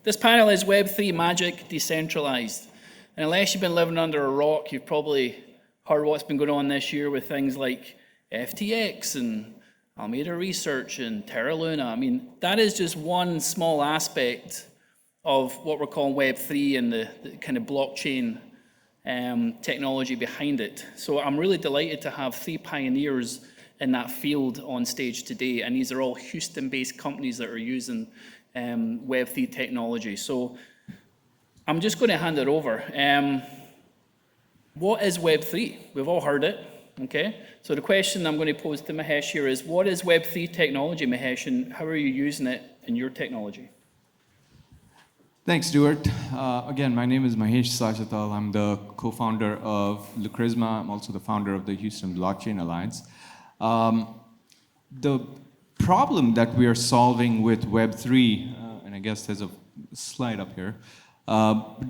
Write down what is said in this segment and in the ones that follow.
This panel is Web3 Magic Decentralized. And unless you've been living under a rock, you've probably heard what's been going on this year with things like FTX and Alameda Research and Terra Luna. I mean, that is just one small aspect of what we're calling Web3 and the kind of blockchain technology behind it. So I'm really delighted to have 3 pioneers in that field on stage today, and these are all Houston-based companies that are using Web3 technology. So I'm just going to hand it over. What is Web3? We've all heard it, okay? So the question I'm going to pose to Mahesh here is, what is Web3 technology, Mahesh, and how are you using it in your technology? Thanks, Stuart. Again, my name is Mahesh Sajatal. I'm the co-founder of Lucrisma. I'm also the founder of the Houston Blockchain Alliance. The problem that we are solving with Web3, and I guess there's a slide up here,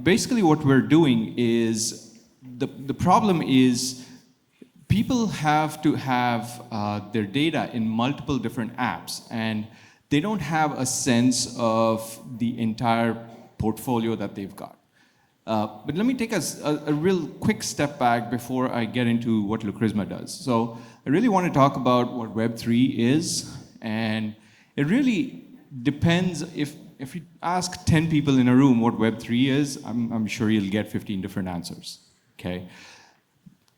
basically what we're doing is, the problem is people have to have their data in multiple different apps, and they don't have a sense of the entire portfolio that they've got. But let me take a real quick step back before I get into what Lucrisma does. So I really want to talk about what Web3 is, and it really depends. If you ask 10 people in a room what Web3 is, I'm sure you'll get 15 different answers, okay?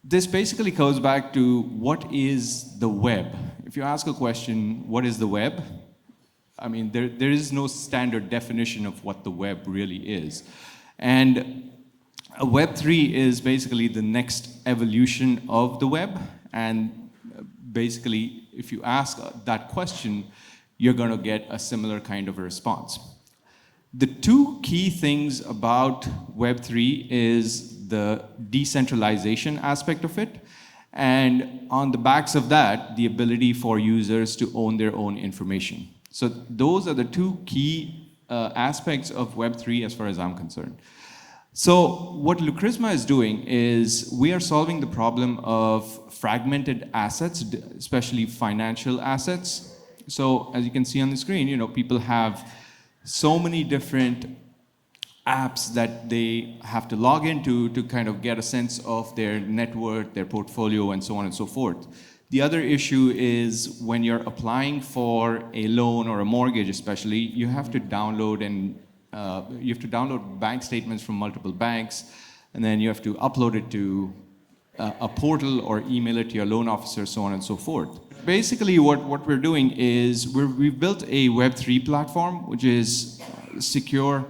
This basically goes back to what is the web. If you ask a question, what is the web? I mean, there is no standard definition of what the web really is. And Web3 is basically the next evolution of the web. And basically, if you ask that question, you're going to get a similar kind of a response. The 2 key things about Web3 is the decentralization aspect of it, and on the backs of that, the ability for users to own their own information. So those are the 2 key aspects of Web3 as far as I'm concerned. So what Lucrisma is doing is we are solving the problem of fragmented assets, especially financial assets. So as you can see on the screen, people have so many different apps that they have to log into to kind of get a sense of their net worth, their portfolio, and so on and so forth. The other issue is when you're applying for a loan or a mortgage especially, you have to download bank statements from multiple banks, and then you have to upload it to a portal or email it to your loan officer, so on and so forth. Basically what we're doing is we've built a Web3 platform which is secure,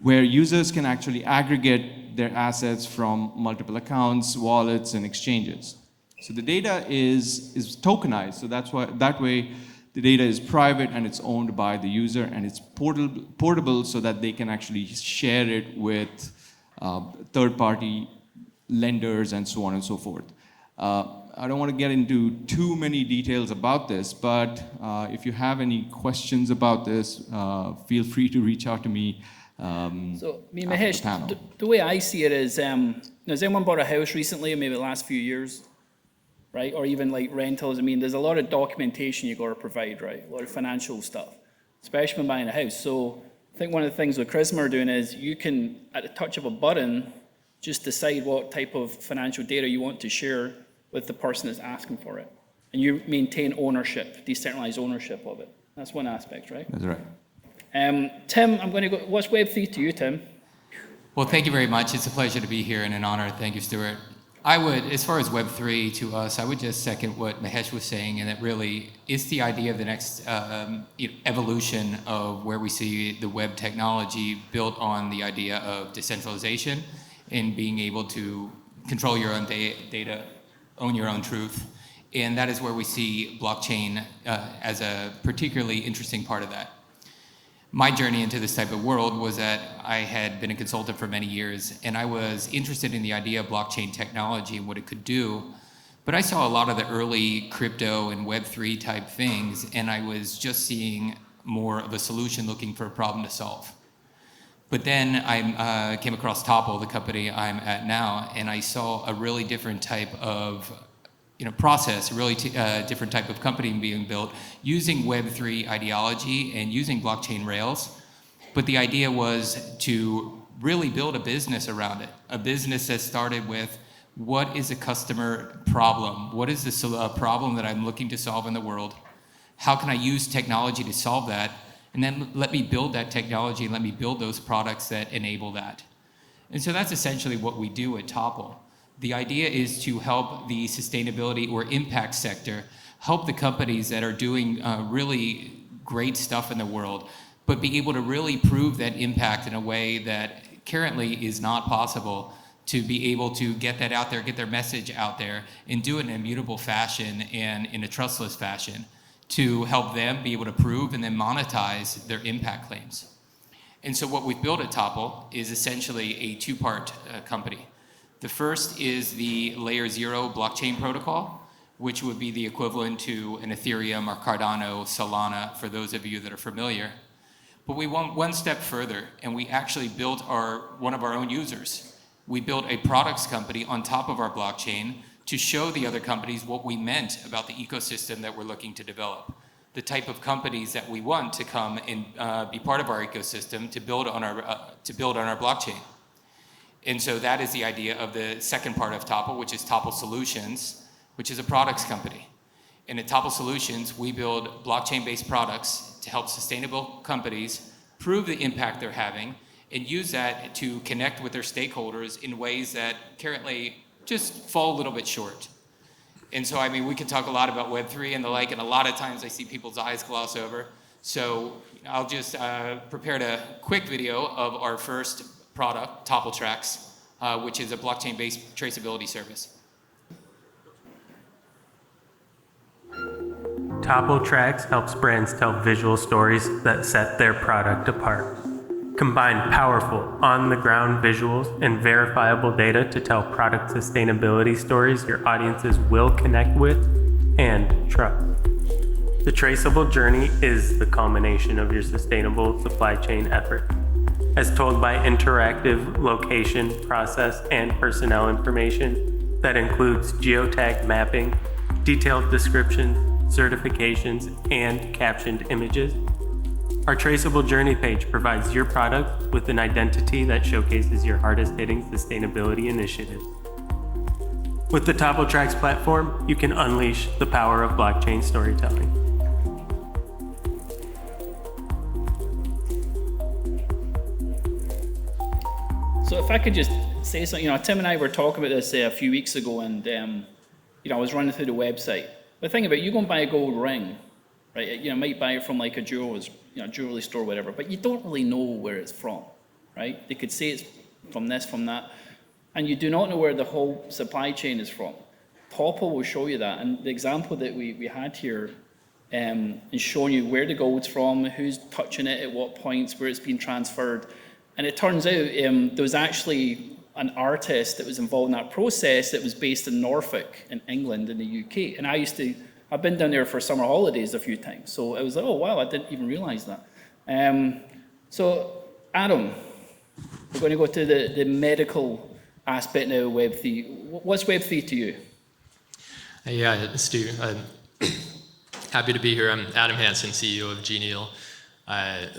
where users can actually aggregate their assets from multiple accounts, wallets, and exchanges. So the data is tokenized, so that way the data is private and it's owned by the user, and it's portable so that they can actually share it with third-party lenders and so on and so forth. I don't want to get into too many details about this, but if you have any questions about this, feel free to reach out to me. Mahesh, the way I see it is, has anyone bought a house recently, maybe the last few years? Right? Or even like rentals. I mean, there's a lot of documentation you got to provide, right? A lot of financial stuff, especially when buying a house. So I think one of the things Lucrisma are doing is you can, at the touch of a button, just decide what type of financial data you want to share with the person that's asking for it. And you maintain ownership, decentralized ownership of it. That's one aspect, right? That's right. Tim, I'm going to go, what's Web3 to you, Tim? Well, thank you very much. It's a pleasure to be here and an honor. Thank you, Stuart. I would, as far as Web3 to us, I would just second what Mahesh was saying, and that really is the idea of the next evolution of where we see the web technology built on the idea of decentralization and being able to control your own data, own your own truth. And that is where we see blockchain as a particularly interesting part of that. My journey into this type of world was that I had been a consultant for many years, and I was interested in the idea of blockchain technology and what it could do. But I saw a lot of the early crypto and Web3 type things, and I was just seeing more of a solution looking for a problem to solve. But then I came across Topple, the company I'm at now, and I saw a really different type of process, a really different type of company being built using Web3 ideology and using blockchain rails. But the idea was to really build a business around it, a business that started with what is a customer problem? What is this problem that I'm looking to solve in the world? How can I use technology to solve that? And then let me build that technology and let me build those products that enable that. And so that's essentially what we do at Topple. The idea is to help the sustainability or impact sector, help the companies that are doing really great stuff in the world, but be able to really prove that impact in a way that currently is not possible, to be able to get that out there, get their message out there, and do it in an immutable fashion and in a trustless fashion to help them be able to prove and then monetize their impact claims. And so what we've built at Topple is essentially a two-part company. The first is the Layer 0 blockchain protocol, which would be the equivalent to an Ethereum or Cardano, Solana, for those of you that are familiar. But we went one step further, and we actually built one of our own users. We built a products company on top of our blockchain to show the other companies what we meant about the ecosystem that we're looking to develop, the type of companies that we want to come and be part of our ecosystem to build on our blockchain. And so that is the idea of the second part of Topple, which is Topple Solutions, which is a products company. And at Topple Solutions, we build blockchain-based products to help sustainable companies prove the impact they're having and use that to connect with their stakeholders in ways that currently just fall a little bit short. And so, I mean, we could talk a lot about Web3 and the like, and a lot of times I see people's eyes gloss over. So I'll just prepared a quick video of our first product, Topple Tracks, which is a blockchain-based traceability service. Topple Tracks helps brands tell visual stories that set their product apart. Combine powerful, on-the-ground visuals and verifiable data to tell product sustainability stories your audiences will connect with and trust. The traceable journey is the culmination of your sustainable supply chain effort, as told by interactive location, process, and personnel information that includes geotag mapping, detailed descriptions, certifications, and captioned images. Our traceable journey page provides your product with an identity that showcases your hardest-hitting sustainability initiatives. With the Topple Tracks platform, you can unleash the power of blockchain storytelling. So if I could just say something, Tim and I were talking about this a few weeks ago, and I was running through the website. The thing about you go and buy a gold ring, right? You might buy it from like a jewelry store, whatever, but you don't really know where it's from, right? They could say it's from this, from that, and you do not know where the whole supply chain is from. Topple will show you that, and the example that we had here is showing you where the gold's from, who's touching it at what points, where it's being transferred, and it turns out there was actually an artist that was involved in that process that was based in Norfolk in England in the UK, and I've been down there for summer holidays a few times, so it was like, oh wow, I didn't even realize that. So Adam, we're going to go to the medical aspect now of Web3. What's Web3 to you? Yeah, Stu, happy to be here. I'm Adam Hansen, CEO of Genial.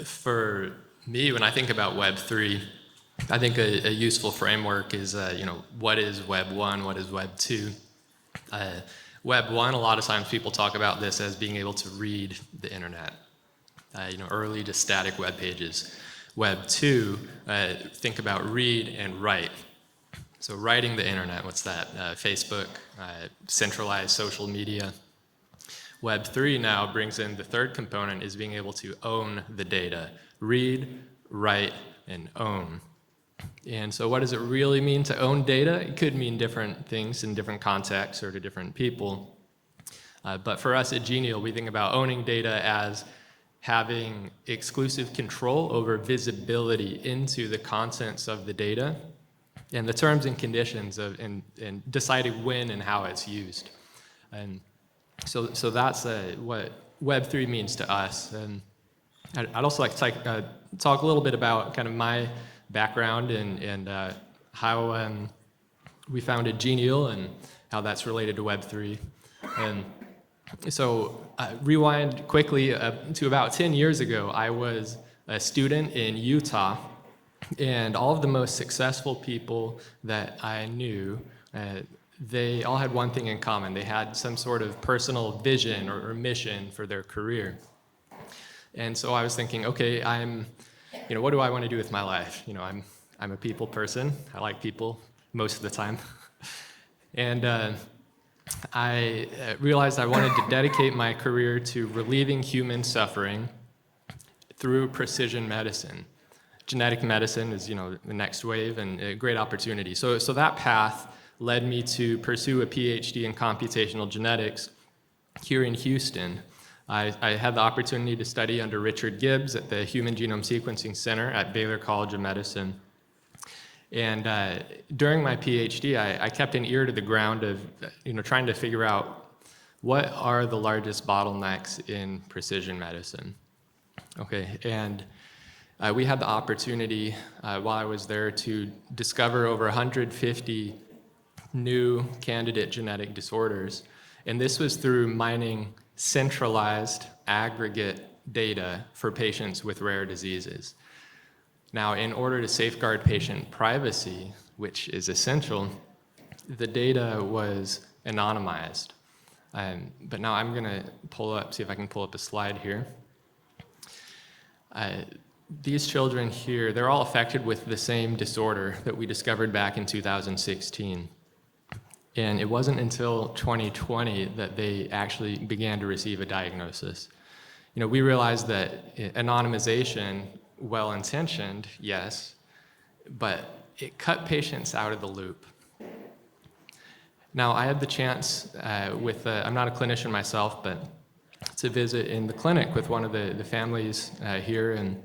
For me, when I think about Web3, I think a useful framework is, what is Web 1, what is Web 2? Web 1, a lot of times people talk about this as being able to read the internet, early to static web pages. Web 2, think about read and write. So writing the internet, what's that? Facebook, centralized social media. Web 3 now brings in the third component is being able to own the data. Read, write, and own. And so what does it really mean to own data? It could mean different things in different contexts or to different people. But for us at Genial, we think about owning data as having exclusive control over visibility into the contents of the data and the terms and conditions and deciding when and how it's used. And so that's what Web3 means to us. And I'd also like to talk a little bit about kind of my background and how we founded Genial and how that's related to Web3. And so rewind quickly to about 10 years ago, I was a student in Utah, and all of the most successful people that I knew, they all had one thing in common. They had some sort of personal vision or mission for their career. And so I was thinking, okay, what do I want to do with my life? I'm a people person. I like people most of the time. And I realized I wanted to dedicate my career to relieving human suffering through precision medicine. Genetic medicine is, the next wave and a great opportunity. So that path led me to pursue a PhD in computational genetics here in Houston. I had the opportunity to study under Richard Gibbs at the Human Genome Sequencing Center at Baylor College of Medicine. And during my PhD, I kept an ear to the ground of, trying to figure out what are the largest bottlenecks in precision medicine. Okay, and we had the opportunity while I was there to discover over 150 new candidate genetic disorders. And this was through mining centralized aggregate data for patients with rare diseases. Now, in order to safeguard patient privacy, which is essential, the data was anonymized. But now I'm going to see if I can pull up a slide here. These children here, they're all affected with the same disorder that we discovered back in 2016. And it wasn't until 2020 that they actually began to receive a diagnosis. We realized that anonymization, well-intentioned, yes, but it cut patients out of the loop. Now, I had the chance I'm not a clinician myself, but to visit in the clinic with one of the families here, and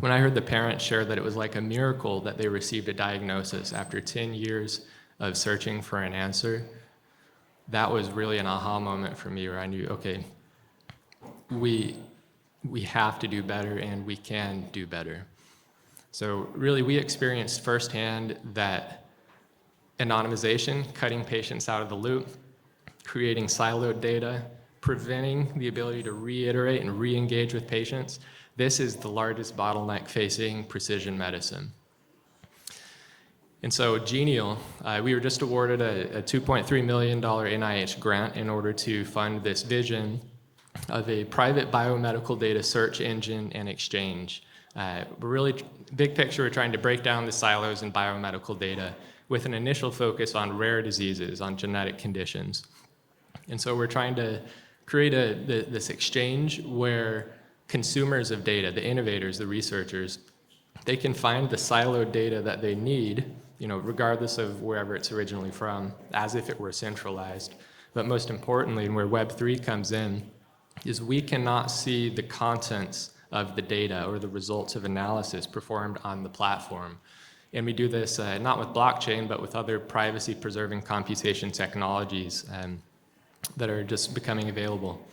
when I heard the parents share that it was like a miracle that they received a diagnosis after 10 years of searching for an answer, that was really an aha moment for me where I knew, okay, we have to do better and we can do better. So really we experienced firsthand that anonymization, cutting patients out of the loop, creating siloed data, preventing the ability to reiterate and re-engage with patients, this is the largest bottleneck facing precision medicine. And so Genial, we were just awarded a $2.3 million NIH grant in order to fund this vision of a private biomedical data search engine and exchange. We're really, big picture, we're trying to break down the silos in biomedical data with an initial focus on rare diseases, on genetic conditions. And so we're trying to create this exchange where consumers of data, the innovators, the researchers, they can find the siloed data that they need, regardless of wherever it's originally from, as if it were centralized. But most importantly, and where Web3 comes in, is we cannot see the contents of the data or the results of analysis performed on the platform. And we do this not with blockchain, but with other privacy-preserving computation technologies that are just becoming available.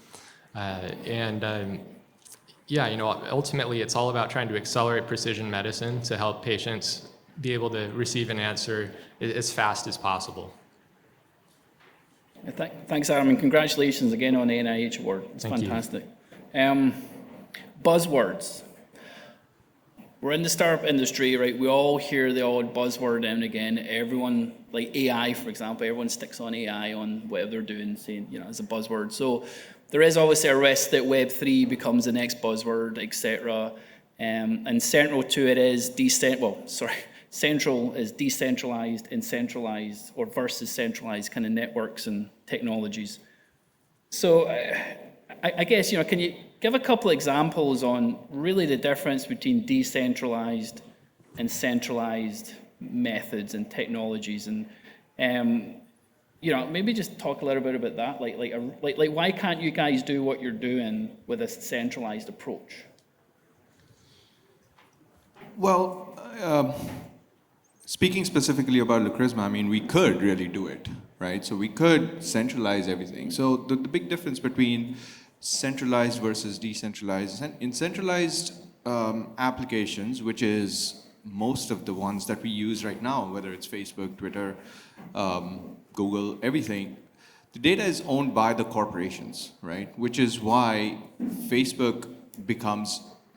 Ultimately, it's all about trying to accelerate precision medicine to help patients be able to receive an answer as fast as possible. Thanks, Adam, and congratulations again on the NIH award. It's fantastic. Buzzwords. We're in the startup industry, right? We all hear the odd buzzword now and again. Everyone, like AI, for example, everyone sticks on AI on whatever they're doing, saying, as a buzzword. So there is obviously a risk that Web3 becomes the next buzzword, etc. And central to it is central is decentralized and centralized, or versus centralized kind of networks and technologies. So I guess, can you give a couple examples on really the difference between decentralized and centralized methods and technologies, and maybe just talk a little bit about that. Like why can't you guys do what you're doing with a centralized approach? Well, speaking specifically about Lucrisma, we could really do it, right? So we could centralize everything. So the big difference between centralized versus decentralized, in centralized applications, which is most of the ones that we use right now, whether it's Facebook, Twitter, Google, everything, the data is owned by the corporations, right? Which is why Facebook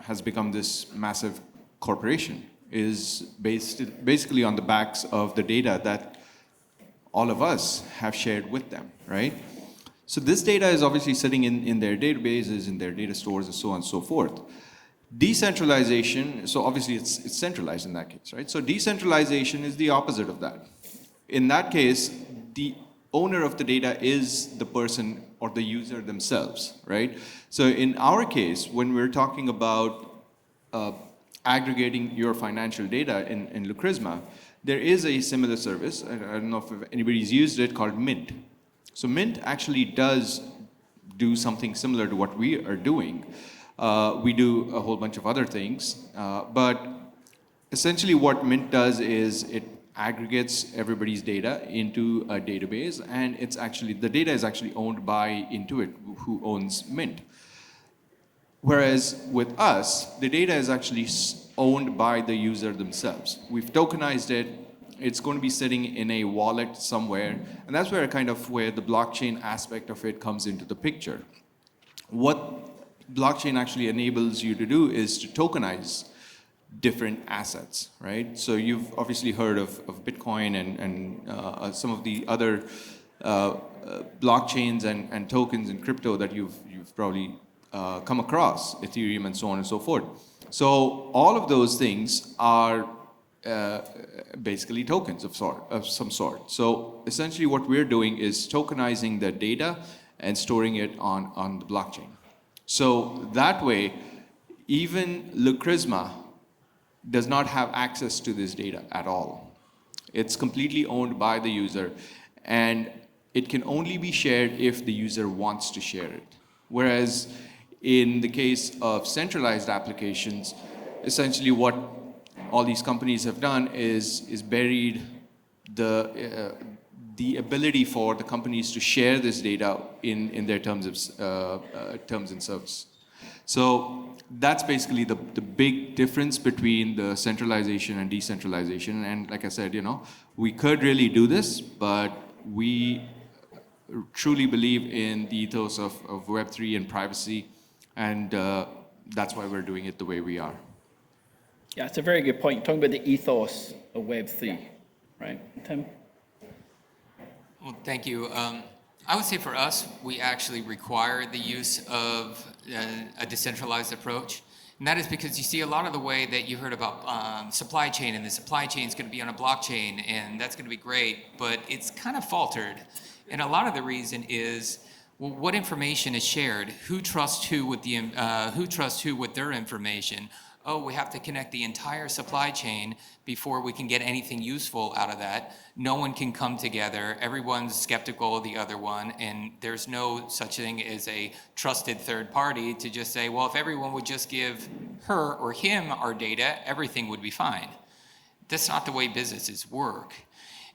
has become this massive corporation is basically on the backs of the data that all of us have shared with them, right? So this data is obviously sitting in their databases, in their data stores, and so on and so forth. Decentralization, so obviously it's centralized in that case, right? So decentralization is the opposite of that. In that case, the owner of the data is the person or the user themselves, right? So in our case, when we're talking about aggregating your financial data in Lucrisma, there is a similar service, I don't know if anybody's used it, called Mint. So Mint actually does do something similar to what we are doing. We do a whole bunch of other things, but essentially what Mint does is it aggregates everybody's data into a database, and the data is actually owned by Intuit, who owns Mint. Whereas with us, the data is actually owned by the user themselves. We've tokenized it. It's going to be sitting in a wallet somewhere, and that's where where the blockchain aspect of it comes into the picture. What blockchain actually enables you to do is to tokenize different assets, right? So you've obviously heard of Bitcoin and some of the other blockchains and tokens and crypto that you've probably come across, Ethereum and so on and so forth. So all of those things are basically tokens of some sort. So essentially what we're doing is tokenizing the data and storing it on the blockchain. So that way, even Lucrisma does not have access to this data at all. It's completely owned by the user, and it can only be shared if the user wants to share it. Whereas in the case of centralized applications, essentially what all these companies have done is buried the ability for the companies to share this data in their terms and service. So that's basically the big difference between the centralization and decentralization. And like I said, we could really do this, but we truly believe in the ethos of Web3 and privacy, and that's why we're doing it the way we are. Yeah, it's a very good point. Talking about the ethos of Web3, right? Tim? Well, thank you. I would say for us, we actually require the use of a decentralized approach. And that is because you see a lot of the way that you heard about supply chain, and the supply chain is going to be on a blockchain, and that's going to be great, but it's kind of faltered. And a lot of the reason is, well, what information is shared? Who trusts who with their information? Oh, we have to connect the entire supply chain before we can get anything useful out of that. No one can come together. Everyone's skeptical of the other one, and there's no such thing as a trusted third party to just say, well, if everyone would just give her or him our data, everything would be fine. That's not the way businesses work.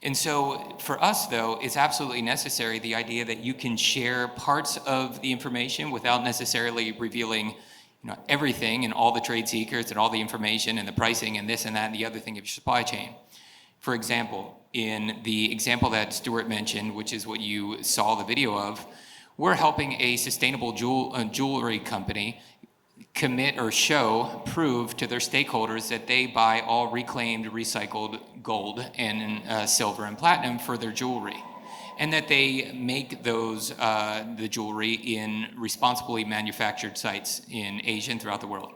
And so for us, though, it's absolutely necessary, the idea that you can share parts of the information without necessarily revealing everything and all the trade secrets and all the information and the pricing and this and that and the other thing of your supply chain. For example, in the example that Stuart mentioned, which is what you saw the video of, we're helping a sustainable jewelry company commit or prove to their stakeholders that they buy all reclaimed, recycled gold and silver and platinum for their jewelry, and that they make the jewelry in responsibly manufactured sites in Asia and throughout the world.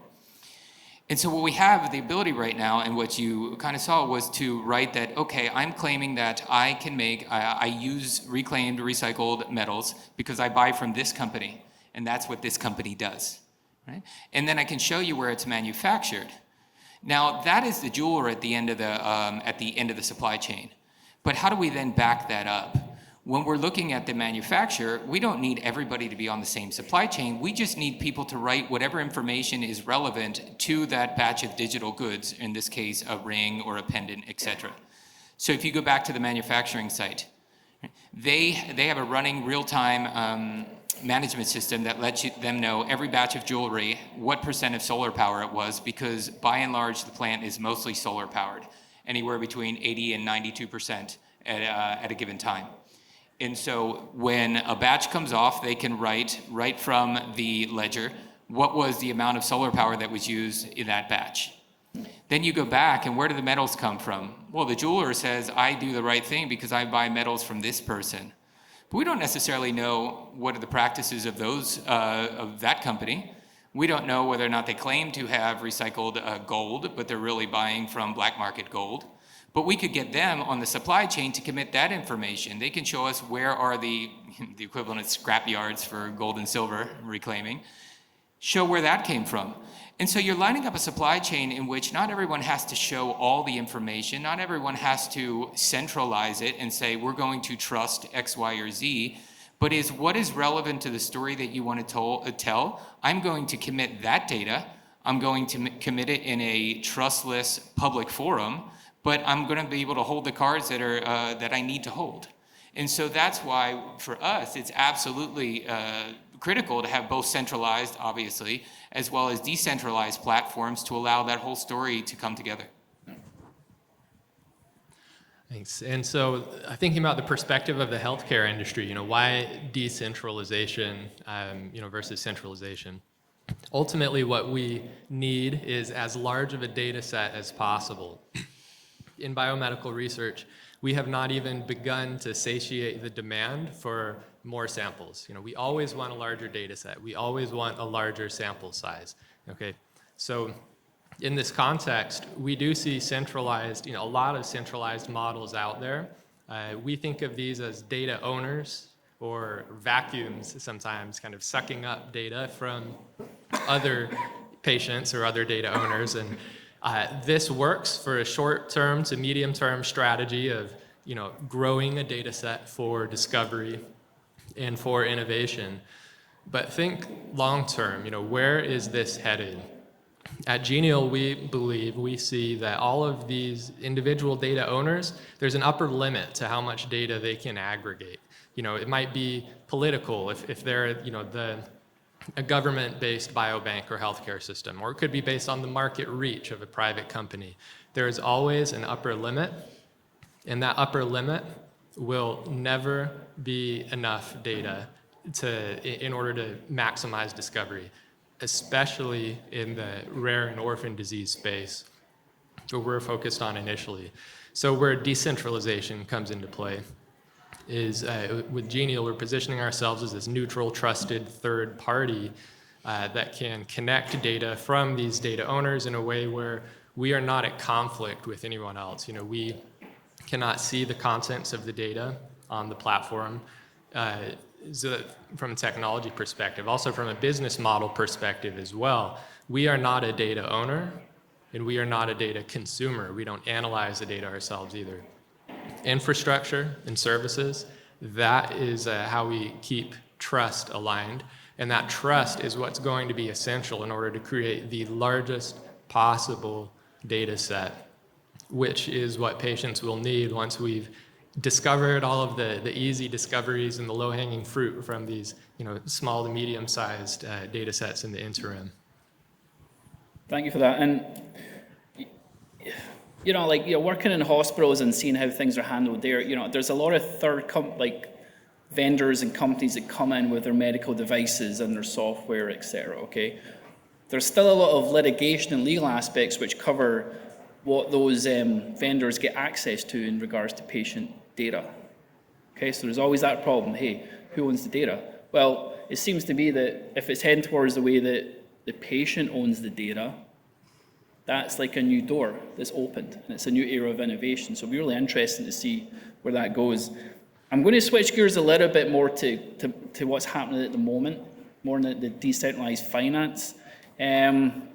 And so what we have the ability right now, and what you kind of saw, was to write that, okay, I'm claiming that I use reclaimed, recycled metals because I buy from this company, and that's what this company does, right? And then I can show you where it's manufactured. Now, that is the jeweler at the end of the supply chain. But how do we then back that up? When we're looking at the manufacturer, we don't need everybody to be on the same supply chain. We just need people to write whatever information is relevant to that batch of digital goods, in this case, a ring or a pendant, etc. So if you go back to the manufacturing site, they have a running real-time management system that lets them know every batch of jewelry, what % of solar power it was, because by and large, the plant is mostly solar powered, anywhere between 80 and 92% at a given time. And so when a batch comes off, they can write from the ledger what was the amount of solar power that was used in that batch. Then you go back, and where do the metals come from? Well, the jeweler says, I do the right thing because I buy metals from this person. But we don't necessarily know what are the practices of of that company. We don't know whether or not they claim to have recycled gold, but they're really buying from black market gold. But we could get them on the supply chain to commit that information. They can show us where are the equivalent of scrap yards for gold and silver reclaiming, show where that came from. And so you're lining up a supply chain in which not everyone has to show all the information, not everyone has to centralize it and say, we're going to trust X, Y, or Z, but is what is relevant to the story that you want to tell. I'm going to commit that data. I'm going to commit it in a trustless public forum, but I'm going to be able to hold the cards that are that I need to hold. And so that's why, for us, it's absolutely critical to have both centralized, obviously, as well as decentralized platforms to allow that whole story to come together. Thanks. And so thinking about the perspective of the healthcare industry, why decentralization, versus centralization? Ultimately, what we need is as large of a data set as possible. In biomedical research, we have not even begun to satiate the demand for more samples. We always want a larger data set. We always want a larger sample size. Okay, so in this context, we do see centralized, a lot of centralized models out there. We think of these as data owners or vacuums sometimes, kind of sucking up data from other patients or other data owners. And this works for a short-term to medium-term strategy of growing a data set for discovery and for innovation. But think long-term, where is this headed? At Genial, we see that all of these individual data owners, there's an upper limit to how much data they can aggregate. It might be political if they're, a government-based biobank or healthcare system, or it could be based on the market reach of a private company. There is always an upper limit, and that upper limit will never be enough data in order to maximize discovery, especially in the rare and orphan disease space, where we're focused on initially. So where decentralization comes into play is with Genial, we're positioning ourselves as this neutral, trusted third party that can connect data from these data owners in a way where we are not at conflict with anyone else. We cannot see the contents of the data on the platform. So from a technology perspective, also from a business model perspective as well, we are not a data owner and we are not a data consumer. We don't analyze the data ourselves either. Infrastructure and services, that is how we keep trust aligned. And that trust is what's going to be essential in order to create the largest possible data set, which is what patients will need once we've discovered all of the easy discoveries and the low-hanging fruit from these small to medium-sized data sets in the interim. Thank you for that. And working in hospitals and seeing how things are handled there, there's a lot of vendors and companies that come in with their medical devices and their software, etc. Okay, there's still a lot of litigation and legal aspects which cover what those vendors get access to in regards to patient data. Okay, so there's always that problem. Hey, who owns the data? Well, it seems to be that if it's heading towards the way that the patient owns the data, that's like a new door that's opened, and it's a new era of innovation. So it'll be really interesting to see where that goes. I'm going to switch gears a little bit more to what's happening at the moment, more in the decentralized finance. When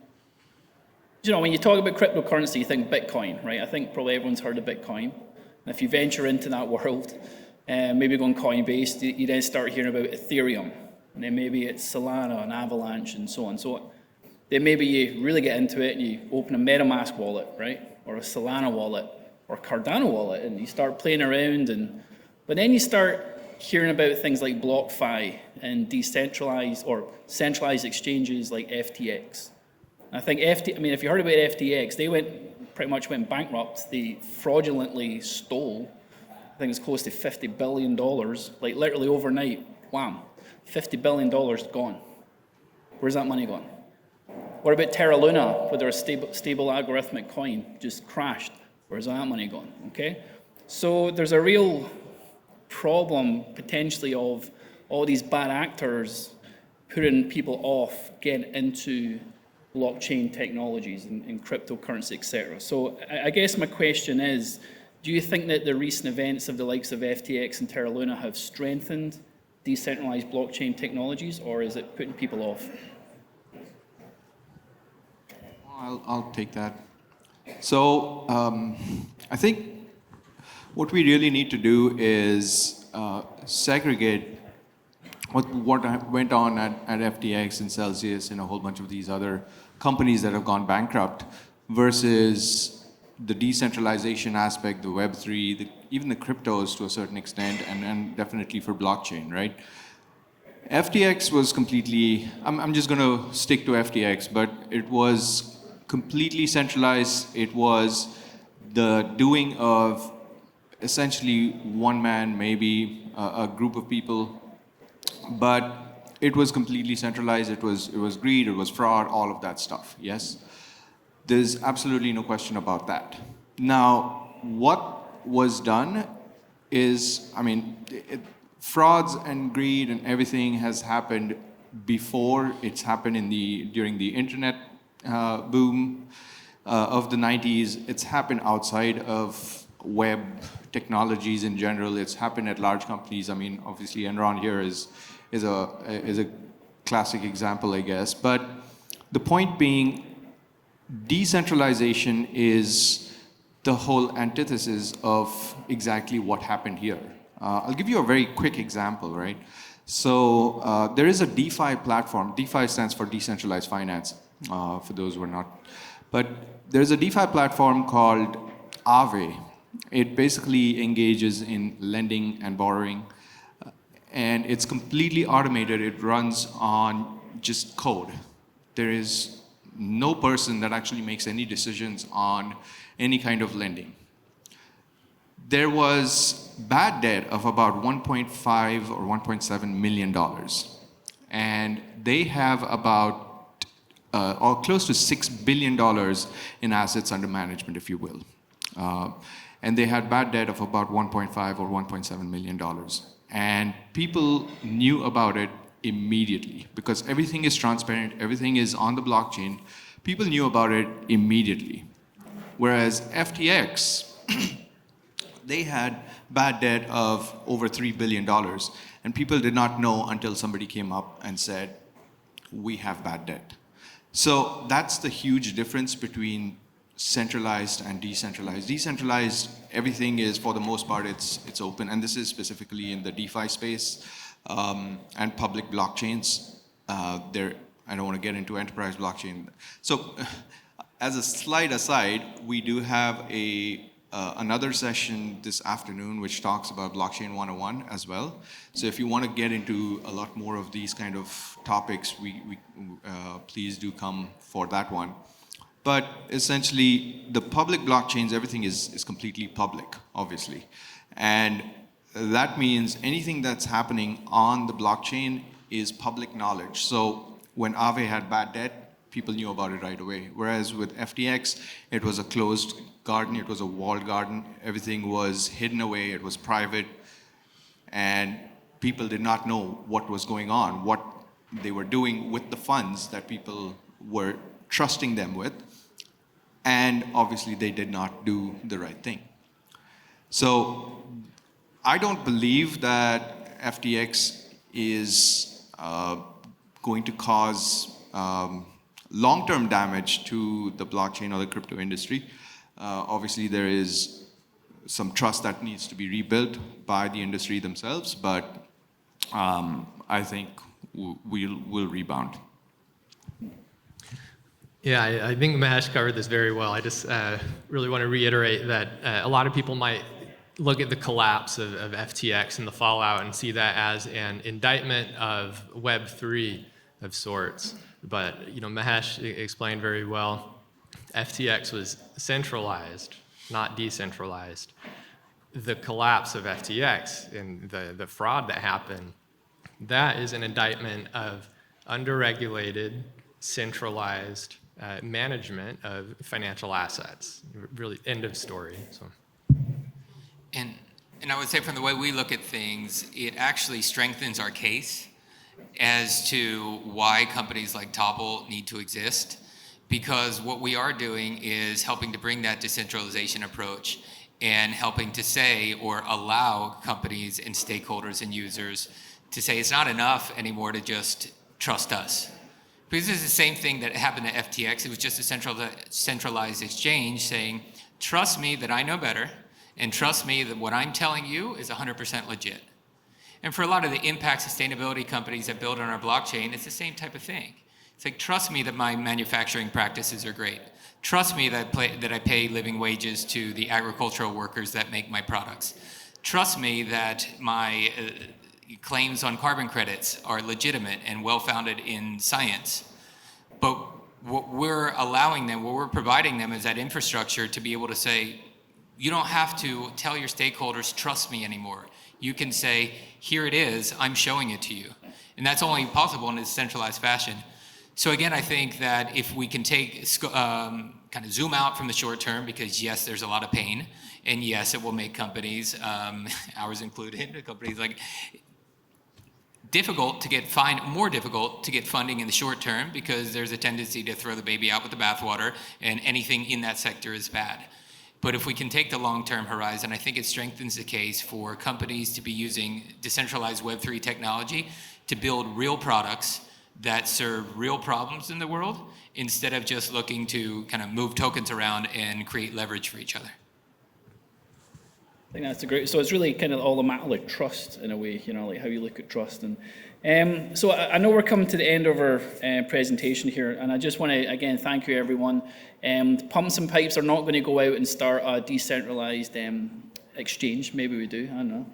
you talk about cryptocurrency, you think Bitcoin, right? I think probably everyone's heard of Bitcoin. And if you venture into that world, maybe go on Coinbase, you then start hearing about Ethereum. And then maybe it's Solana and Avalanche and so on. So then maybe you really get into it and you open a MetaMask wallet, right? Or a Solana wallet or a Cardano wallet, and you start playing around. But then you start hearing about things like BlockFi and decentralized or centralized exchanges like FTX. I think if you heard about FTX, they pretty much went bankrupt. They fraudulently stole, I think it's close to $50 billion, like literally overnight, wham, $50 billion gone. Where's that money gone? What about Terra Luna, where their stable algorithmic coin just crashed? Where's that money gone? Okay? So there's a real problem potentially of all these bad actors putting people off getting into blockchain technologies and cryptocurrency, etc. So I guess my question is, do you think that the recent events of the likes of FTX and Terra Luna have strengthened decentralized blockchain technologies, or is it putting people off? I'll take that. So I think what we really need to do is segregate what went on at FTX and Celsius and a whole bunch of these other companies that have gone bankrupt versus the decentralization aspect, the Web3, even the cryptos to a certain extent, and definitely for blockchain, right? FTX was completely, I'm just going to stick to FTX, but it was completely centralized. It was the doing of essentially one man, maybe a group of people, but it was completely centralized. It was greed, it was fraud, all of that stuff, yes? There's absolutely no question about that. Now, what was done is, frauds and greed and everything has happened before. It's happened during the internet boom of the 90s. It's happened outside of web technologies in general. It's happened at large companies. Obviously Enron here is a classic example, I guess. But the point being, decentralization is the whole antithesis of exactly what happened here. I'll give you a very quick example, right? So there is a DeFi platform. DeFi stands for decentralized finance, for those who are not. But there's a DeFi platform called Aave. It basically engages in lending and borrowing. And it's completely automated. It runs on just code. There is no person that actually makes any decisions on any kind of lending. There was bad debt of about $1.5 or $1.7 million. And they have about or close to $6 billion in assets under management, if you will. And they had bad debt of about $1.5 or $1.7 million. And people knew about it immediately because everything is transparent, everything is on the blockchain. People knew about it immediately. Whereas FTX, they had bad debt of over $3 billion, and people did not know until somebody came up and said, we have bad debt. So that's the huge difference between centralized and decentralized. Decentralized, everything is, for the most part, it's open, and this is specifically in the DeFi space and public blockchains. I don't want to get into enterprise blockchain. So as a slight aside, we do have another session this afternoon which talks about blockchain 101 as well. So if you want to get into a lot more of these kind of topics, please do come for that one. But essentially, the public blockchains, everything is completely public, obviously. And that means anything that's happening on the blockchain is public knowledge. So when Aave had bad debt, people knew about it right away. Whereas with FTX, it was a closed garden, it was a walled garden. Everything was hidden away, it was private. And people did not know what was going on, what they were doing with the funds that people were trusting them with. And obviously, they did not do the right thing. So I don't believe that FTX is going to cause long-term damage to the blockchain or the crypto industry. Obviously, there is some trust that needs to be rebuilt by the industry themselves, but I think we'll rebound. Yeah, I think Mahesh covered this very well. I just really want to reiterate that a lot of people might look at the collapse of FTX and the fallout and see that as an indictment of Web3 of sorts. But Mahesh explained very well, FTX was centralized, not decentralized. The collapse of FTX and the fraud that happened, that is an indictment of underregulated, centralized management of financial assets. Really, end of story. So. And I would say from the way we look at things, it actually strengthens our case as to why companies like Topple need to exist, because what we are doing is helping to bring that decentralization approach and helping to say or allow companies and stakeholders and users to say it's not enough anymore to just trust us. Because this is the same thing that happened at FTX. It was just a centralized exchange saying, trust me that I know better, and trust me that what I'm telling you is 100% legit. And for a lot of the impact sustainability companies that build on our blockchain, it's the same type of thing. It's like, trust me that my manufacturing practices are great. Trust me that I pay living wages to the agricultural workers that make my products. Trust me that my claims on carbon credits are legitimate and well-founded in science. But what we're allowing them, what we're providing them is that infrastructure to be able to say, you don't have to tell your stakeholders, trust me anymore. You can say, here it is, I'm showing it to you. And that's only possible in a decentralized fashion. So again, I think that if we can take, kind of zoom out from the short term, because yes, there's a lot of pain, and yes, it will make companies, ours included, companies like, more difficult to get funding in the short term, because there's a tendency to throw the baby out with the bathwater, and anything in that sector is bad. But if we can take the long-term horizon, I think it strengthens the case for companies to be using decentralized Web3 technology to build real products that serve real problems in the world, instead of just looking to kind of move tokens around and create leverage for each other. I think that's a great. So it's really kind of all a matter like trust in a way, like how you look at trust. And so I know we're coming to the end of our presentation here, and I just want to again thank you everyone. Pumps and Pipes are not going to go out and start a decentralized exchange. Maybe we do. I don't know.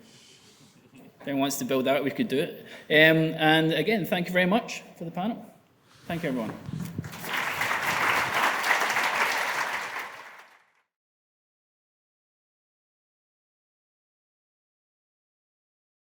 If anyone wants to build that, we could do it. And again, thank you very much for the panel. Thank you, everyone.